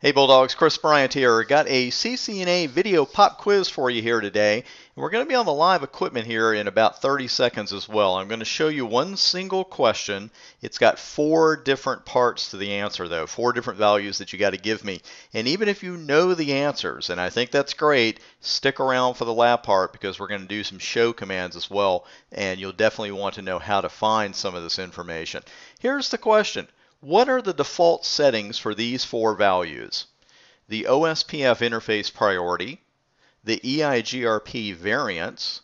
Hey Bulldogs, Chris Bryant here. Got a CCNA video pop quiz for you here today. And we're going to be on the live equipment here in about 30 seconds as well. I'm going to show you one single question. It's got 4 different parts to the answer though, 4 different values that you got to give me. And even if you know the answers, and I think that's great, stick around for the lab part because we're going to do some show commands as well. And you'll definitely want to know how to find some of this information. Here's the question. What are the default settings for these 4 values? The OSPF interface priority, the EIGRP variance,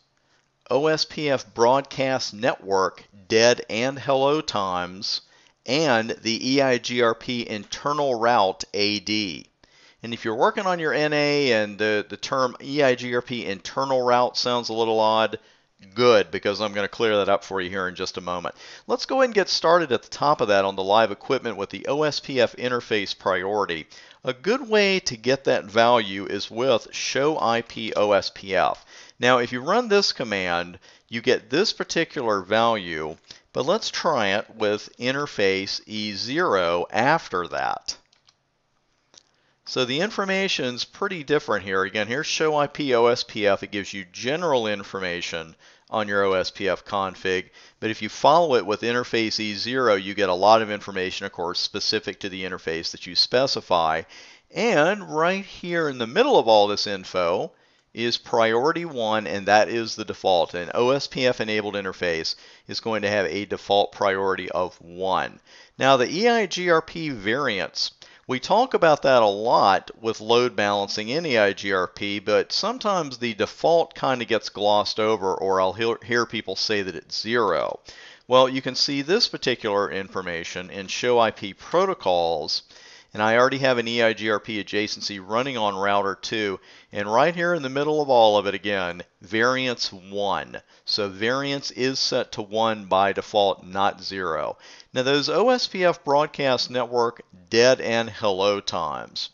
OSPF broadcast network dead and hello times, and the EIGRP internal route AD. And if you're working on your NA and the term EIGRP internal route sounds a little odd, good, because I'm going to clear that up for you here in just a moment. Let's go ahead and get started at the top of that on the live equipment with the OSPF interface priority. A good way to get that value is with show IP OSPF. Now if you run this command, you get this particular value, but let's try it with interface E0 after that. So the information's pretty different here. Again, here's show IP OSPF. It gives you general information on your OSPF config, but if you follow it with interface E0, you get a lot of information, of course, specific to the interface that you specify. And right here in the middle of all this info is priority 1, and that is the default. An OSPF enabled interface is going to have a default priority of 1. Now the EIGRP variance, we talk about that a lot with load balancing in EIGRP, but sometimes the default kind of gets glossed over, or I'll hear people say that it's 0. Well, you can see this particular information in show IP protocols, and I already have an EIGRP adjacency running on router 2, and right here in the middle of all of it again, variance 1. So variance is set to 1 by default, not 0. Now those OSPF broadcast network dead and hello times.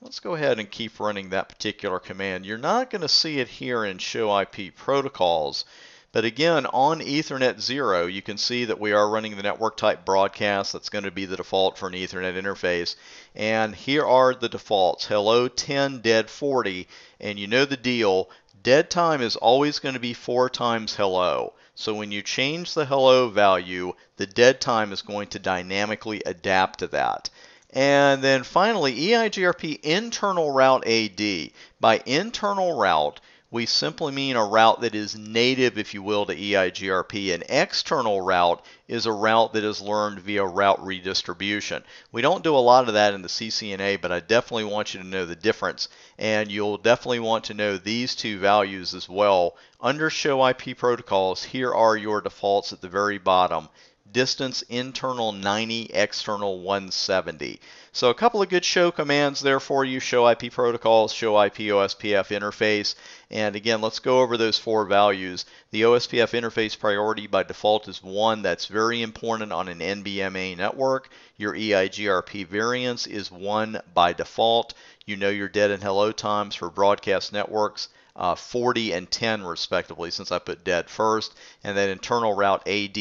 Let's go ahead and keep running that particular command. You're not going to see it here in show IP protocols, but again on Ethernet 0 you can see that we are running the network type broadcast. That's going to be the default for an Ethernet interface, and here are the defaults: hello 10, dead 40, and you know the deal. Dead time is always going to be 4 times hello. So when you change the hello value, the dead time is going to dynamically adapt to that. And then finally, EIGRP internal route AD. By internal route, we simply mean a route that is native, if you will, to EIGRP. An external route is a route that is learned via route redistribution. We don't do a lot of that in the CCNA, but I definitely want you to know the difference. And you'll definitely want to know these 2 values as well. Under show IP protocols, here are your defaults at the very bottom. Distance internal 90, external 170. So a couple of good show commands there for you: show IP protocols, show IP OSPF interface. And again, let's go over those 4 values. The OSPF interface priority by default is 1. That's very important on an NBMA network. Your EIGRP variance is 1 by default. You know your dead and hello times for broadcast networks. 40 and 10 respectively, since I put dead first, and then internal route AD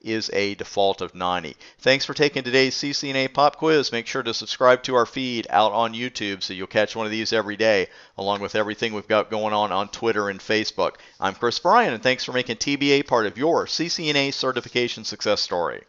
is a default of 90. Thanks for taking today's CCNA Pop Quiz. Make sure to subscribe to our feed out on YouTube so you'll catch one of these every day, along with everything we've got going on Twitter and Facebook. I'm Chris Bryant, and thanks for making TBA part of your CCNA certification success story.